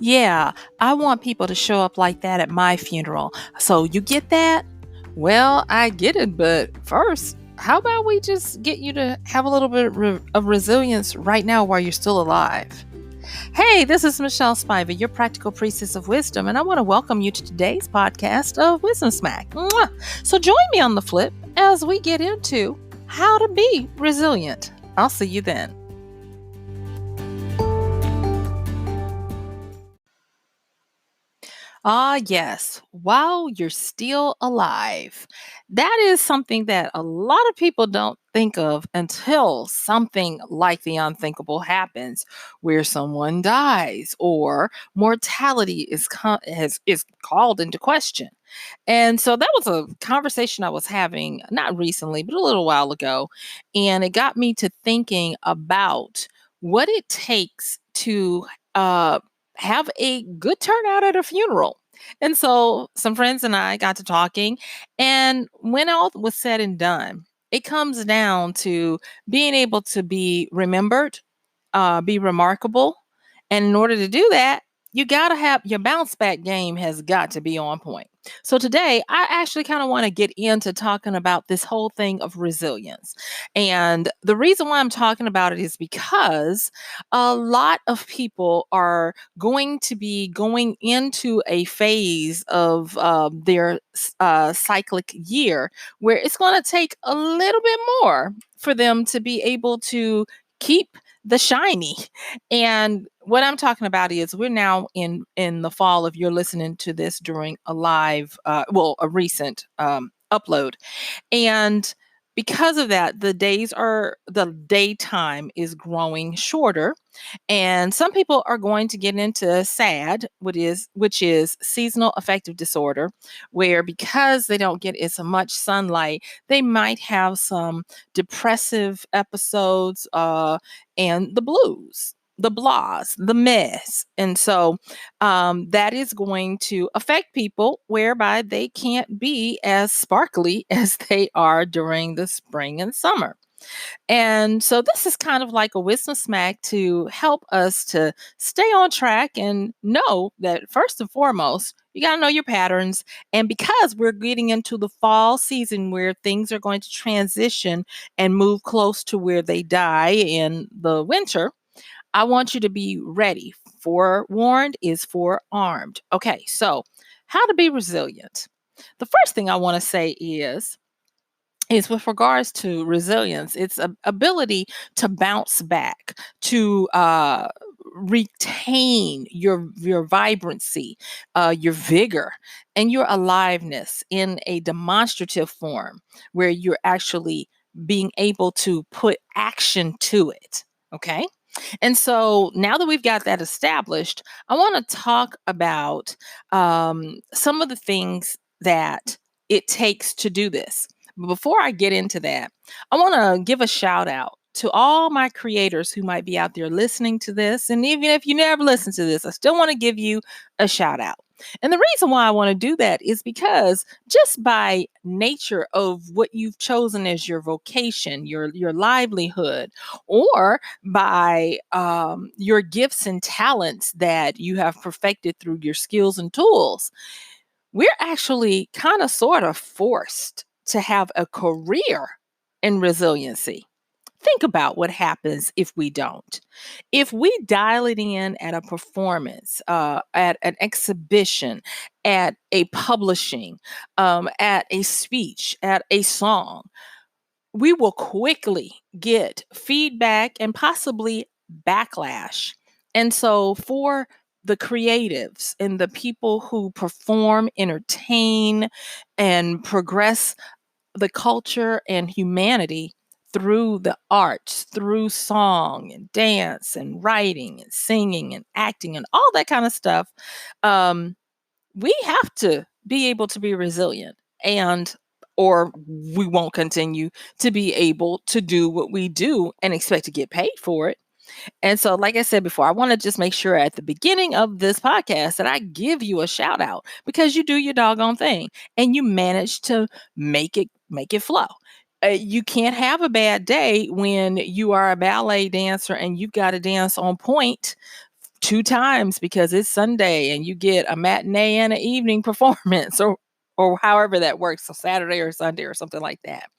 Yeah, I want people to show up like that at my funeral. So you get that? Well, I get it, but first, how about we just get you to have a little bit of resilience right now while you're still alive? Hey, this is MichelleSpiva, your practical priestess of wisdom, and I want to welcome you to today's podcast of Wisdom Smack. Mwah! So join me on the flip as we get into how to be resilient. I'll see you then. Ah, yes, while you're still alive. That is something that a lot of people don't think of until something like the unthinkable happens, where someone dies or mortality is called into question. And so that was a conversation I was having not recently, but a little while ago. And it got me to thinking about what it takes to uh, have a good turnout at a funeral. And so some friends and I got to talking, and when all was said and done, it comes down to being able to be remembered, be remarkable. And in order to do that, you got to have your bounce back game has got to be on point. So today, I actually kind of want to get into talking about this whole thing of resilience. And the reason why I'm talking about it is because a lot of people are going to be going into a phase of their cyclic year where it's going to take a little bit more for them to be able to keep the shiny. And what I'm talking about is we're now in the fall. If you're listening to this during a live, a recent upload, and because of that, the daytime is growing shorter, and some people are going to get into SAD, which is seasonal affective disorder, where because they don't get as much sunlight, they might have some depressive episodes, and the blues, the blahs, the mess. And so that is going to affect people whereby they can't be as sparkly as they are during the spring and summer. And so this is kind of like a wisdom smack to help us to stay on track and know that first and foremost, you got to know your patterns. And because we're getting into the fall season where things are going to transition and move close to where they die in the winter, I want you to be ready. Forewarned is forearmed. Okay, so how to be resilient. The first thing I want to say is with regards to resilience, it's a ability to bounce back, to retain your vibrancy, your vigor, and your aliveness in a demonstrative form where you're actually being able to put action to it. Okay. And so now that we've got that established, I want to talk about some of the things that it takes to do this. But before I get into that, I want to give a shout out to all my creators who might be out there listening to this. And even if you never listen to this, I still want to give you a shout out. And the reason why I want to do that is because just by nature of what you've chosen as your vocation, your livelihood, or by your gifts and talents that you have perfected through your skills and tools, we're actually kind of sort of forced to have a career in resiliency. Think about what happens if we don't. If we dial it in at a performance, at an exhibition, at a publishing, at a speech, at a song, we will quickly get feedback and possibly backlash. And so, for the creatives and the people who perform, entertain, and progress the culture and humanity through the arts, through song and dance and writing and singing and acting and all that kind of stuff, um, we have to be able to be resilient, and or we won't continue to be able to do what we do and expect to get paid for it. And so, like I said before, I want to just make sure at the beginning of this podcast that I give you a shout out because you do your doggone thing and you manage to make it flow. You can't have a bad day when you are a ballet dancer and you've got to dance on point 2 times because it's Sunday and you get a matinee and an evening performance or however that works, so Saturday or Sunday or something like that.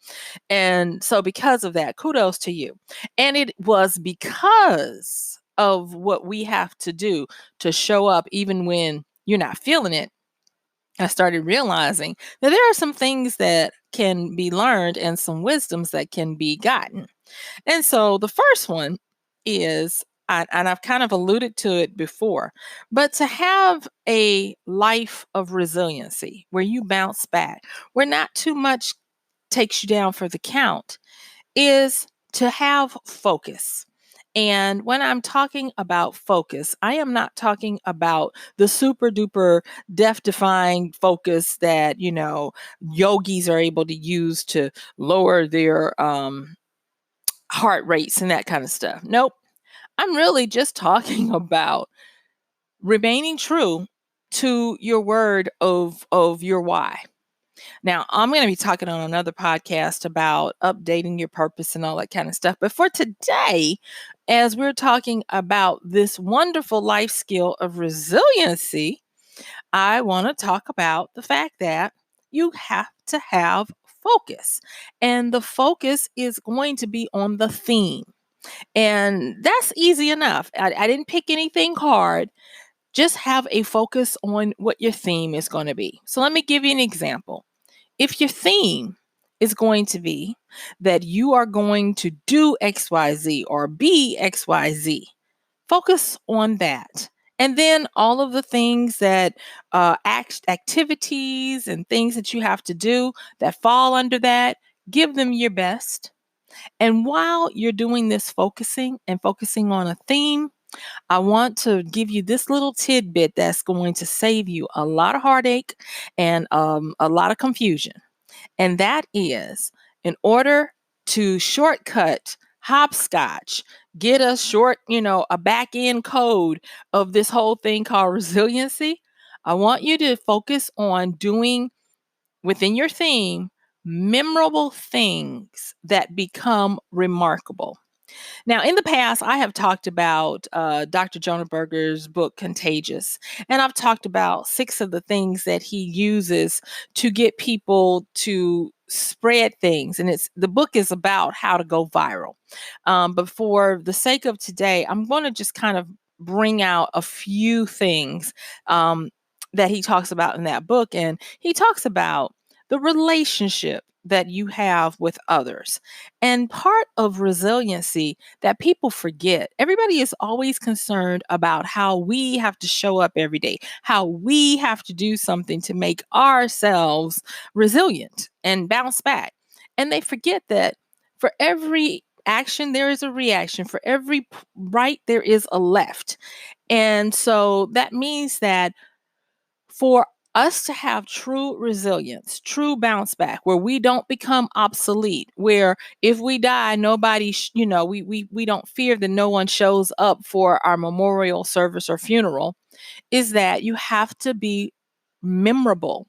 And so because of that, kudos to you. And it was because of what we have to do to show up even when you're not feeling it. I started realizing that there are some things that can be learned and some wisdoms that can be gotten. And so the first one is, and I've kind of alluded to it before, but to have a life of resiliency where you bounce back, where not too much takes you down for the count, is to have focus. And when I'm talking about focus, I am not talking about the super duper death defying focus that, yogis are able to use to lower their heart rates and that kind of stuff. Nope. I'm really just talking about remaining true to your word of your why. Now, I'm going to be talking on another podcast about updating your purpose and all that kind of stuff. But for today, as we're talking about this wonderful life skill of resiliency, I want to talk about the fact that you have to have focus. And the focus is going to be on the theme. And that's easy enough. I didn't pick anything hard. Just have a focus on what your theme is going to be. So let me give you an example. If your theme is going to be that you are going to do XYZ or be XYZ, focus on that. And then all of the things that activities and things that you have to do that fall under that, give them your best. And while you're doing this focusing on a theme, I want to give you this little tidbit that's going to save you a lot of heartache and a lot of confusion. And that is, in order to shortcut hopscotch, get a a back end code of this whole thing called resiliency, I want you to focus on doing within your theme memorable things that become remarkable. Now, in the past, I have talked about Dr. Jonah Berger's book, Contagious, and I've talked about 6 of the things that he uses to get people to spread things. And the book is about how to go viral. But for the sake of today, I'm going to just kind of bring out a few things that he talks about in that book. And he talks about the relationship that you have with others. And part of resiliency that people forget, everybody is always concerned about how we have to show up every day, how we have to do something to make ourselves resilient and bounce back. And they forget that for every action, there is a reaction. For every right, there is a left. And so that means that for us to have true resilience, true bounce back, where we don't become obsolete, where if we die, nobody, we don't fear that no one shows up for our memorial service or funeral, is that you have to be memorable,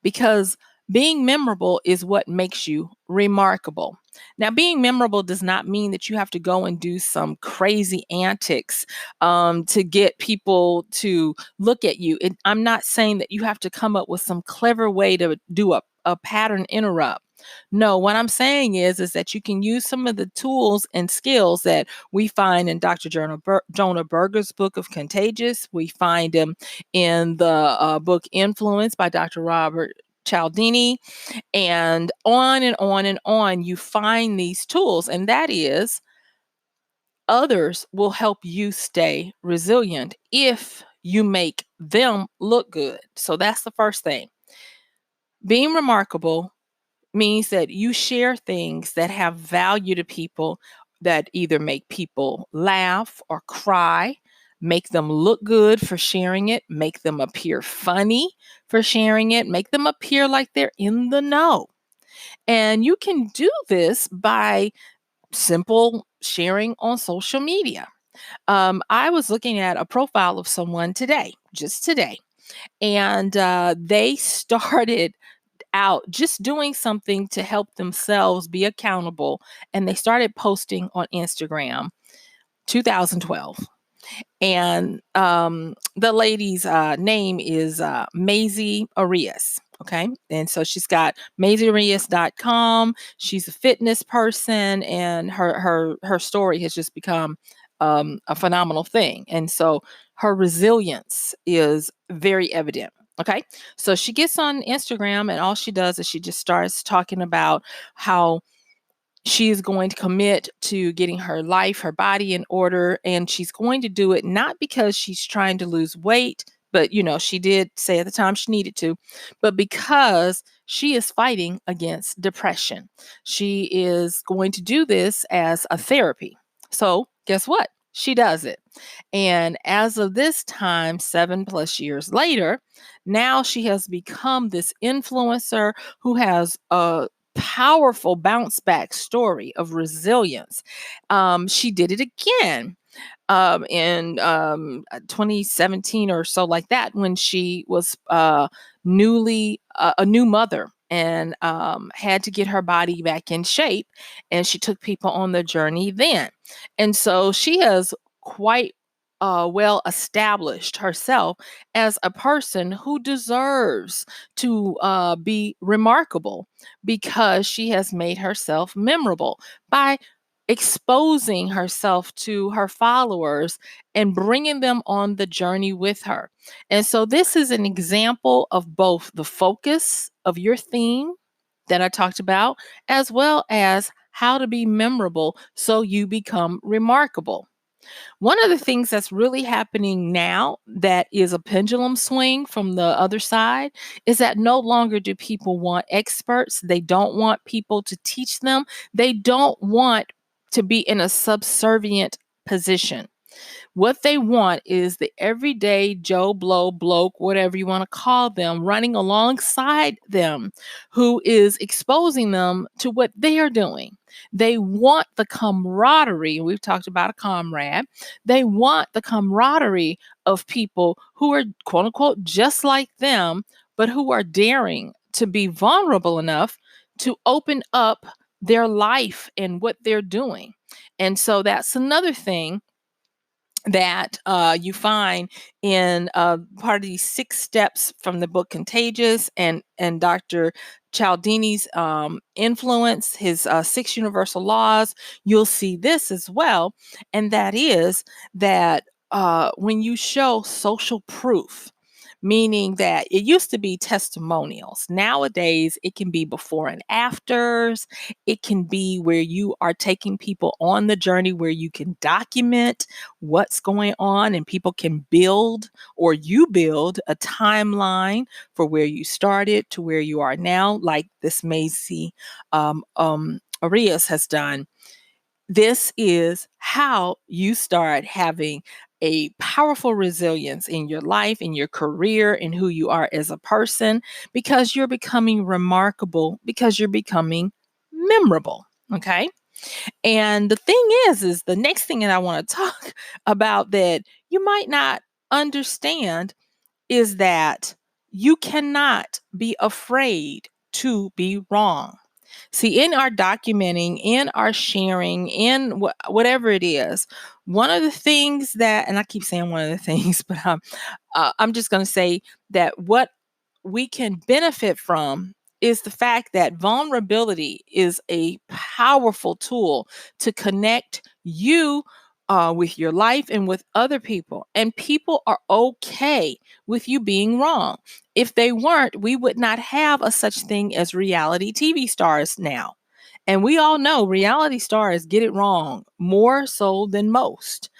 because being memorable is what makes you remarkable. Now, being memorable does not mean that you have to go and do some crazy antics to get people to look at you. I'm not saying that you have to come up with some clever way to do a pattern interrupt. No, what I'm saying is that you can use some of the tools and skills that we find in Dr. Jonah Berger's book of Contagious. We find them in the book Influence by Dr. Robert Cialdini, and on and on and on. You find these tools, and that is, others will help you stay resilient if you make them look good. So that's the first thing. Being remarkable means that you share things that have value to people, that either make people laugh or cry, make them look good for sharing it, make them appear funny for sharing it, make them appear like they're in the know. And you can do this by simple sharing on social media. I was looking at a profile of someone today, just today, and they started out just doing something to help themselves be accountable. And they started posting on Instagram 2012. And the lady's name is Maisie Arias. Okay. And so she's got MaisieArias.com. She's a fitness person, and her story has just become a phenomenal thing. And so her resilience is very evident. Okay. So she gets on Instagram, and all she does is she just starts talking about how she is going to commit to getting her life, her body in order. And she's going to do it not because she's trying to lose weight, but, she did say at the time she needed to, but because she is fighting against depression. She is going to do this as a therapy. So, guess what? She does it. And as of this time, 7+ years later, now she has become this influencer who has a powerful bounce back story of resilience. She did it again in 2017 or so, like that, when she was newly a new mother and had to get her body back in shape. And she took people on the journey then. And so she has quite well established herself as a person who deserves to be remarkable because she has made herself memorable by exposing herself to her followers and bringing them on the journey with her. And so this is an example of both the focus of your theme that I talked about, as well as how to be memorable so you become remarkable. One of the things that's really happening now that is a pendulum swing from the other side is that no longer do people want experts. They don't want people to teach them. They don't want to be in a subservient position. What they want is the everyday Joe Blow bloke, whatever you want to call them, running alongside them, who is exposing them to what they are doing. They want the camaraderie. We've talked about a comrade. They want the camaraderie of people who are, quote unquote, just like them, but who are daring to be vulnerable enough to open up their life and what they're doing. And so that's another thing that you find in part of these 6 steps from the book Contagious, and Dr. Cialdini's influence, his 6 universal laws. You'll see this as well, and that is that when you show social proof, meaning that it used to be testimonials. Nowadays, it can be before and afters. It can be where you are taking people on the journey, where you can document what's going on and people can build, or you build a timeline for where you started to where you are now, like this Maisie Arias has done. This is how you start having a powerful resilience in your life, in your career, in who you are as a person, because you're becoming remarkable, because you're becoming memorable. Okay. And the thing is the next thing that I want to talk about that you might not understand is that you cannot be afraid to be wrong. See, in our documenting, in our sharing, in whatever it is, one of the things that, and I keep saying one of the things, but I'm just going to say that what we can benefit from is the fact that vulnerability is a powerful tool to connect you with your life and with other people. And people are okay with you being wrong. If they weren't, we would not have a such thing as reality TV stars now. And we all know reality stars get it wrong more so than most.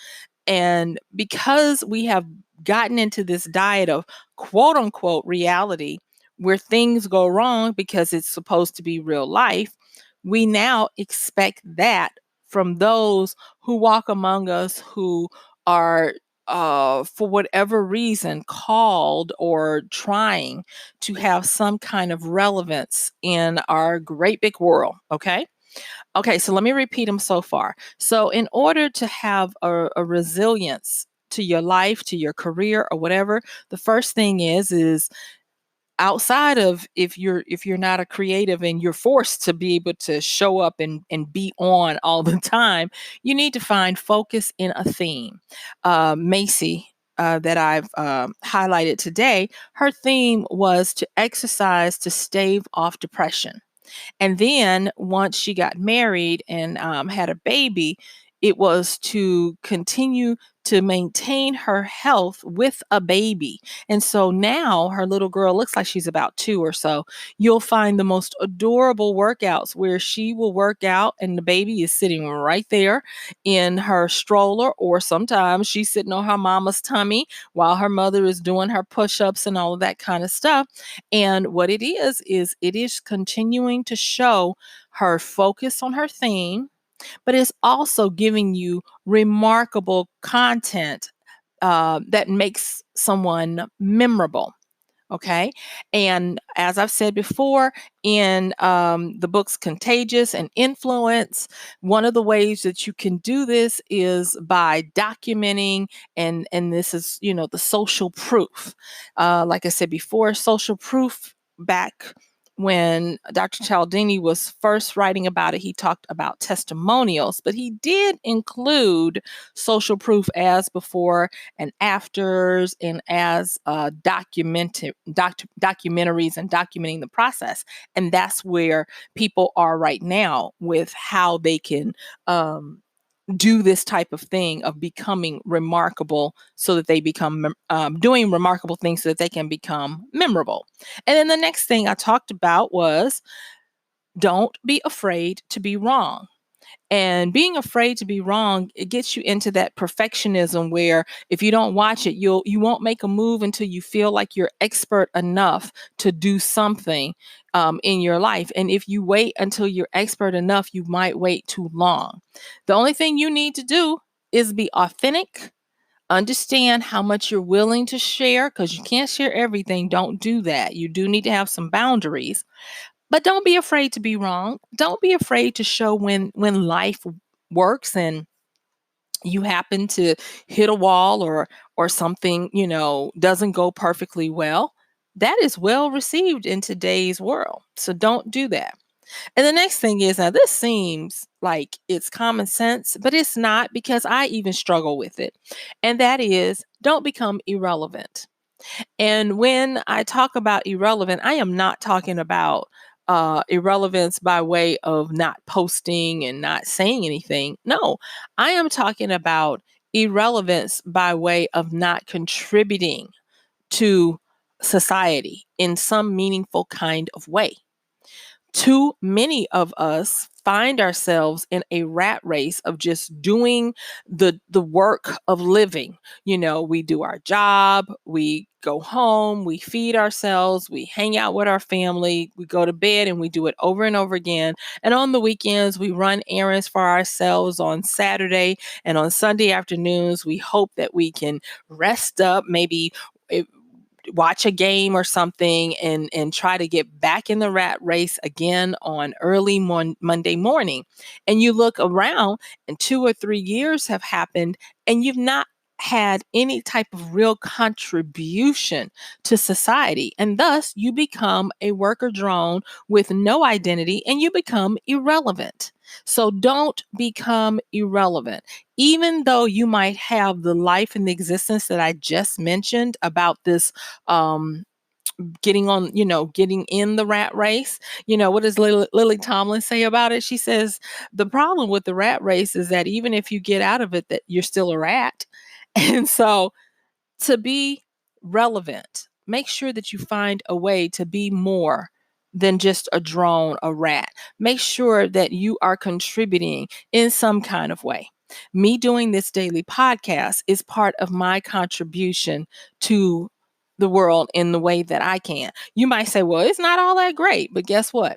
And because we have gotten into this diet of quote unquote reality, where things go wrong because it's supposed to be real life, we now expect that from those who walk among us who are, for whatever reason, called or trying to have some kind of relevance in our great big world. Okay. Okay, so let me repeat them so far. So, in order to have a resilience to your life, to your career, or whatever, the first thing is outside of if you're not a creative and you're forced to be able to show up and be on all the time, you need to find focus in a theme. Macy, that I've highlighted today, her theme was to exercise to stave off depression. And then once she got married and had a baby, it was to continue to maintain her health with a baby. And so now her little girl looks like she's about 2 or so. You'll find the most adorable workouts where she will work out and the baby is sitting right there in her stroller, or sometimes she's sitting on her mama's tummy while her mother is doing her push ups and all of that kind of stuff. And what it is it is continuing to show her focus on her theme, but it's also giving you remarkable content that makes someone memorable. Okay. And as I've said before, in the books Contagious and Influence, one of the ways that you can do this is by documenting, and this is, the social proof. Like I said before, social proof, back when Dr. Cialdini was first writing about it, he talked about testimonials, but he did include social proof as before and afters, and as documentaries and documenting the process. And that's where people are right now with how they can do this type of thing of becoming remarkable, so that they become doing remarkable things so that they can become memorable. And then the next thing I talked about was, don't be afraid to be wrong. And being afraid to be wrong, it gets you into that perfectionism where if you don't watch it, you won't make a move until you feel like you're expert enough to do something in your life. And if you wait until you're expert enough, you might wait too long. The only thing you need to do is be authentic. Understand how much you're willing to share, because you can't share everything. Don't do that. You do need to have some boundaries, but don't be afraid to be wrong. Don't be afraid to show when life works and you happen to hit a wall, or something, doesn't go perfectly well. That is well received in today's world. So don't do that. And the next thing is, now this seems like it's common sense, but it's not, because I even struggle with it. And that is, don't become irrelevant. And when I talk about irrelevant, I am not talking about irrelevance by way of not posting and not saying anything. No, I am talking about irrelevance by way of not contributing to society in some meaningful kind of way. Too many of us find ourselves in a rat race of just doing the work of living. We do our job, we go home, we feed ourselves, we hang out with our family, we go to bed, and we do it over and over again. And on the weekends, we run errands for ourselves. On Saturday and on Sunday afternoons, we hope that we can rest up, maybe watch a game or something, and try to get back in the rat race again on early Monday morning. And you look around and 2 or 3 years have happened, and you've not had any type of real contribution to society. And thus you become a worker drone with no identity, and you become irrelevant. So don't become irrelevant. Even though you might have the life and the existence that I just mentioned about this, um, getting in the rat race. What does Lily Tomlin say about it? She says, the problem with the rat race is that even if you get out of it, that you're still a rat. And so, to be relevant, make sure that you find a way to be more than just a drone, a rat. Make sure that you are contributing in some kind of way. Me doing this daily podcast is part of my contribution to the world in the way that I can. You might say, well, it's not all that great, but guess what?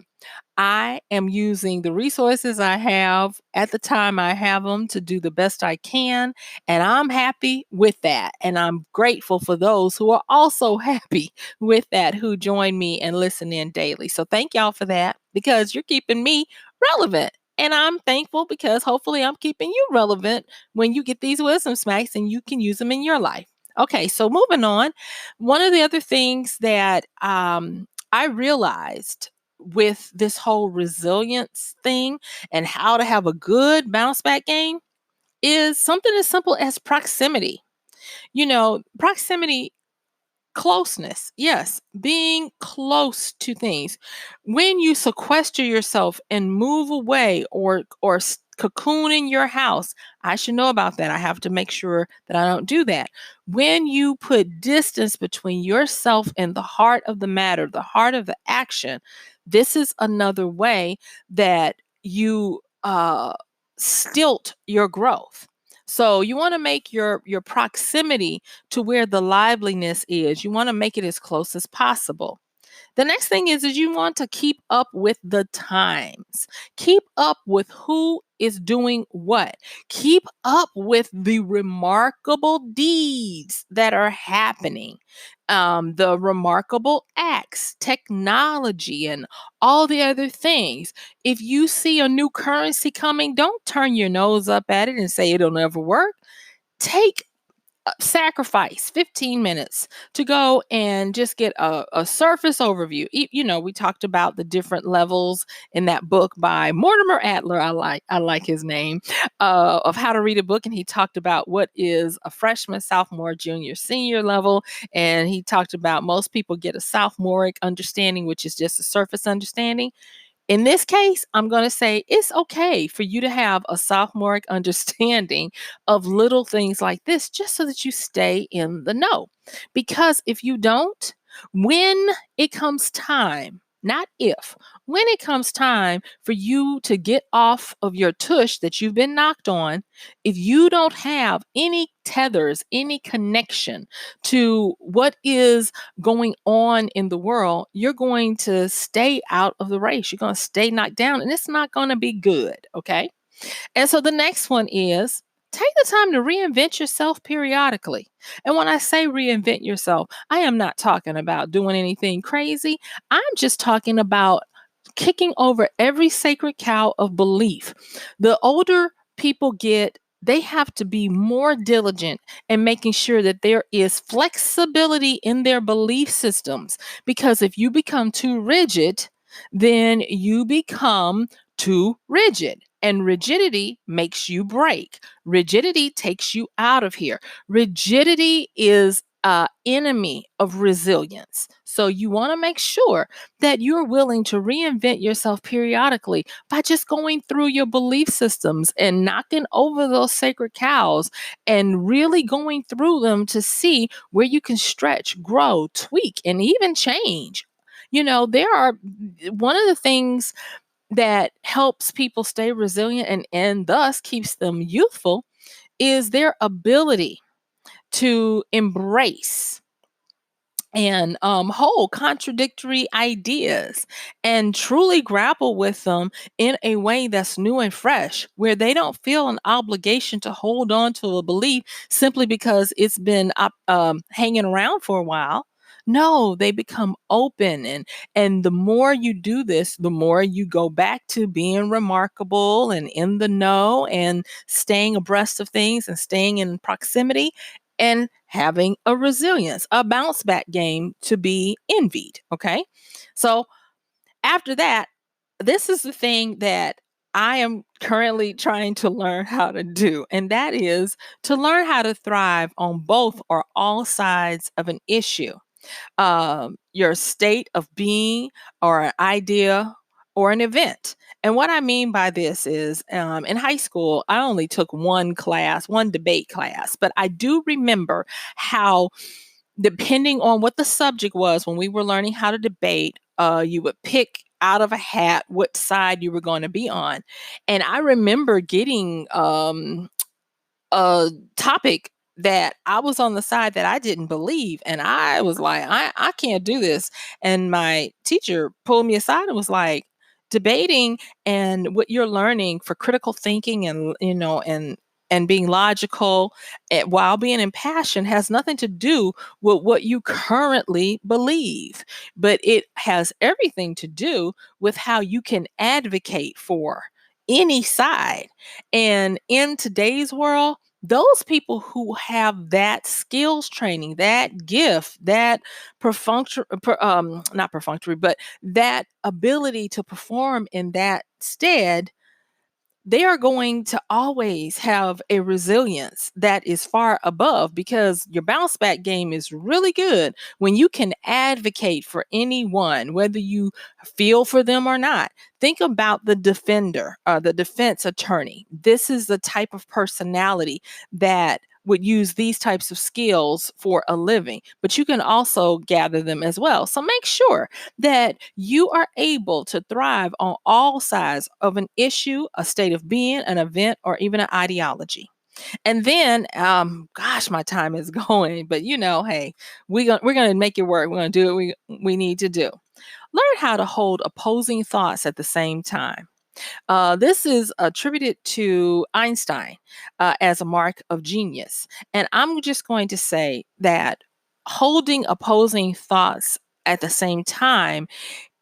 I am using the resources I have at the time I have them to do the best I can. And I'm happy with that. And I'm grateful for those who are also happy with that, who join me and listen in daily. So thank y'all for that, because you're keeping me relevant. And I'm thankful because hopefully I'm keeping you relevant when you get these wisdom smacks and you can use them in your life. Okay, so moving on, one of the other things that I realized with this whole resilience thing and how to have a good bounce back game is something as simple as proximity. Proximity. Closeness, yes, being close to things. When you sequester yourself and move away or cocoon in your house, I should know about that. I have to make sure that I don't do that. When you put distance between yourself and the heart of the matter, the heart of the action, this is another way that you stilt your growth. So you want to make your proximity to where the liveliness is. You want to make it as close as possible. The next thing is you want to keep up with the times. Keep up with who is doing what. Keep up with the remarkable deeds that are happening. The remarkable acts, technology, and all the other things. If you see a new currency coming, don't turn your nose up at it and say it'll never work. Take sacrifice 15 minutes to go and just get a surface overview. We talked about the different levels in that book by Mortimer Adler. I like his name, of how to read a book, and he talked about what is a freshman, sophomore, junior, senior level, and he talked about most people get a sophomoric understanding, which is just a surface understanding. In this case, I'm going to say it's okay for you to have a sophomoric understanding of little things like this just so that you stay in the know. Because if you don't, when it comes time, not if, when it comes time for you to get off of your tush that you've been knocked on, if you don't have any tethers, any connection to what is going on in the world, you're going to stay out of the race. You're going to stay knocked down, and it's not going to be good. Okay. And so the next one is take the time to reinvent yourself periodically. And when I say reinvent yourself, I am not talking about doing anything crazy. I'm just talking about kicking over every sacred cow of belief. The older people get, they have to be more diligent in making sure that there is flexibility in their belief systems. Because if you become too rigid, then you become too rigid. And rigidity makes you break. Rigidity takes you out of here. Rigidity is enemy of resilience. So you want to make sure that you're willing to reinvent yourself periodically by just going through your belief systems and knocking over those sacred cows and really going through them to see where you can stretch, grow, tweak, and even change. There are one of the things that helps people stay resilient and thus keeps them youthful is their ability to embrace and hold contradictory ideas and truly grapple with them in a way that's new and fresh, where they don't feel an obligation to hold on to a belief simply because it's been hanging around for a while. No, they become open, and the more you do this, the more you go back to being remarkable and in the know and staying abreast of things and staying in proximity and having a resilience, a bounce back game to be envied. Okay. So after that, this is the thing that I am currently trying to learn how to do, and that is to learn how to thrive on both or all sides of an issue, your state of being or an idea or an event. And what I mean by this is in high school, I only took one class, one debate class, but I do remember how, depending on what the subject was, when we were learning how to debate, you would pick out of a hat what side you were going to be on. And I remember getting a topic that I was on the side that I didn't believe. And I was like, I can't do this. And my teacher pulled me aside and was like, debating and what you're learning for critical thinking and being logical while being impassioned has nothing to do with what you currently believe, but it has everything to do with how you can advocate for any side. And in today's world, those people who have that skills training, that gift, that not perfunctory, but that ability to perform in that stead, they are going to always have a resilience that is far above, because your bounce back game is really good when you can advocate for anyone, whether you feel for them or not. Think about the defender, the defense attorney. This is the type of personality that would use these types of skills for a living, but you can also gather them as well. So make sure that you are able to thrive on all sides of an issue, a state of being, an event, or even an ideology. And then, gosh, my time is going, but hey, we're gonna make it work. We're gonna do what we need to do. Learn how to hold opposing thoughts at the same time. This is attributed to Einstein as a mark of genius. And I'm just going to say that holding opposing thoughts at the same time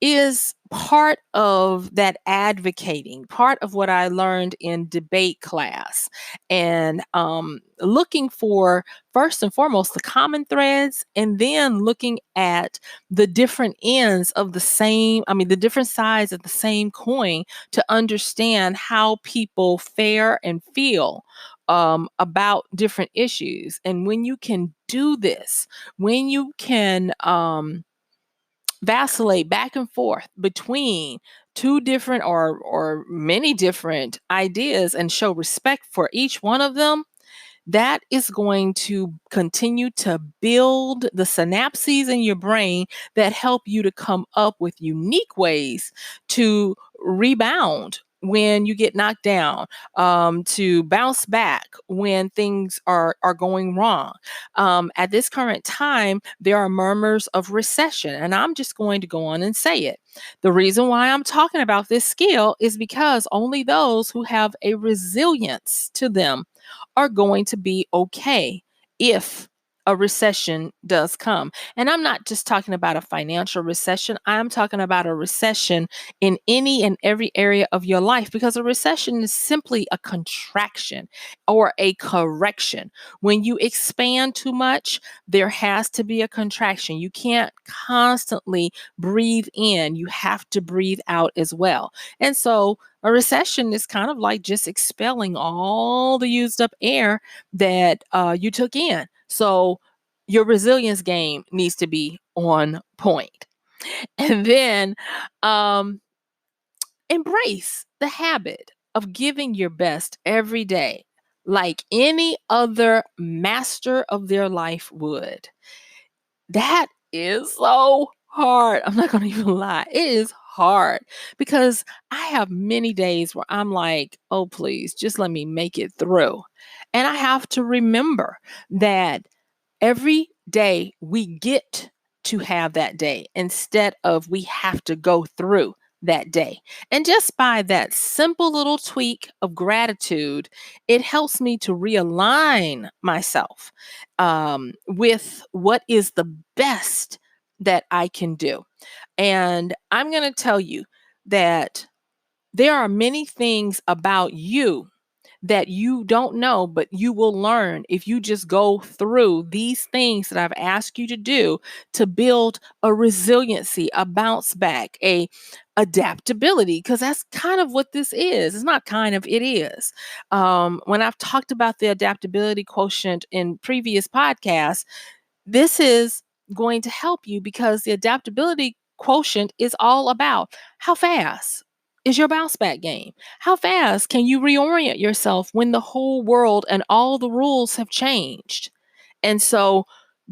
is part of that advocating, part of what I learned in debate class, and looking for, first and foremost, the common threads, and then looking at the different ends of the different sides of the same coin, to understand how people fare and feel about different issues. And when you can do this, when you can vacillate back and forth between two different or many different ideas and show respect for each one of them, that is going to continue to build the synapses in your brain that help you to come up with unique ways to rebound when you get knocked down, to bounce back when things are going wrong. At this current time, there are murmurs of recession, and I'm just going to go on and say it. The reason why I'm talking about this skill is because only those who have a resilience to them are going to be okay if a recession does come. And I'm not just talking about a financial recession, I'm talking about a recession in any and every area of your life, because a recession is simply a contraction or a correction. When you expand too much, there has to be a contraction. You can't constantly breathe in, you have to breathe out as well. And so a recession is kind of like just expelling all the used up air that you took in. So your resilience game needs to be on point. And then um, embrace the habit of giving your best every day, like any other master of their life would. That is so hard. I'm not going to even lie. It is hard, because I have many days where I'm like, oh, please, just let me make it through. And I have to remember that every day we get to have that day instead of we have to go through that day. And just by that simple little tweak of gratitude, it helps me to realign myself with what is the best that I can do. And I'm going to tell you that there are many things about you that you don't know, but you will learn if you just go through these things that I've asked you to do to build a resiliency, a bounce back, a adaptability, because that's kind of what this is. It's not kind of, it is. When I've talked about the adaptability quotient in previous podcasts, this is going to help you, because the adaptability quotient is all about how fast is your bounce back game? How fast can you reorient yourself when the whole world and all the rules have changed? And so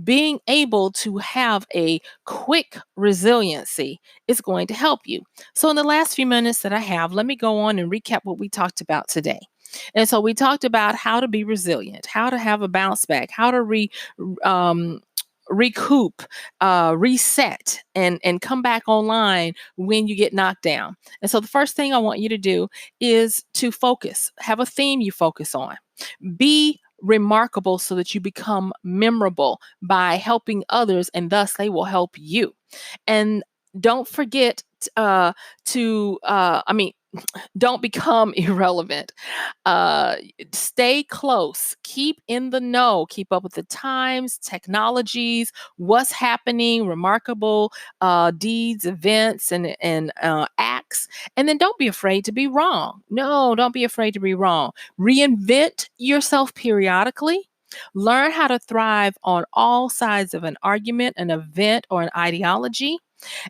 being able to have a quick resiliency is going to help you. So, in the last few minutes that I have, let me go on and recap what we talked about today. And so, we talked about how to be resilient, how to have a bounce back, how to um, recoup, reset, and come back online when you get knocked down. And so, the first thing I want you to do is to focus, have a theme you focus on. Be remarkable so that you become memorable by helping others, and thus they will help you. And don't forget to, don't become irrelevant. Uh, Stay close, keep in the know, keep up with the times, technologies, what's happening, remarkable deeds, events, and acts. And then don't be afraid to be wrong. No, don't be afraid to be wrong. Reinvent yourself periodically. Learn how to thrive on all sides of an argument, an event, or an ideology,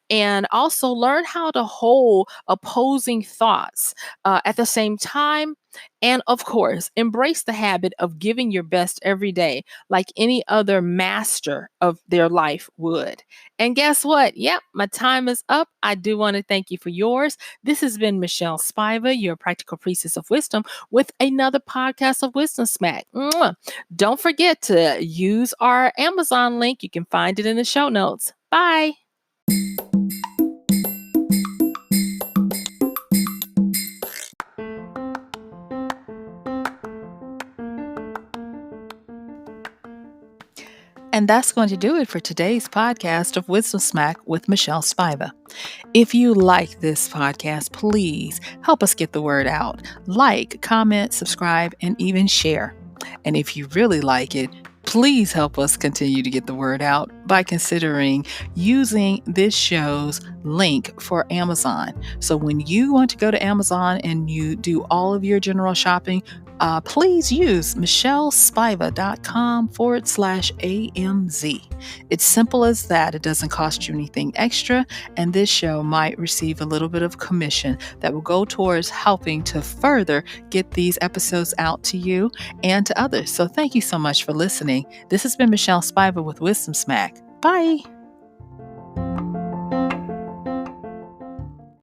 and also learn how to hold opposing thoughts at the same time. And of course, embrace the habit of giving your best every day, like any other master of their life would. And guess what? Yep, my time is up. I do want to thank you for yours. This has been Michelle Spiva, your practical priestess of wisdom, with another podcast of Wisdom Smack. Mwah. Don't forget to use our Amazon link. You can find it in the show notes. Bye. And that's going to do it for today's podcast of Wisdom Smack with Michelle Spiva. If you like this podcast, please help us get the word out. Like, comment, subscribe, and even share. And if you really like it, please help us continue to get the word out by considering using this show's link for Amazon. So when you want to go to Amazon and you do all of your general shopping, please use MichelleSpiva.com/AMZ. It's simple as that. It doesn't cost you anything extra, and this show might receive a little bit of commission that will go towards helping to further get these episodes out to you and to others. So thank you so much for listening. This has been Michelle Spiva with Wisdom Smack. Bye.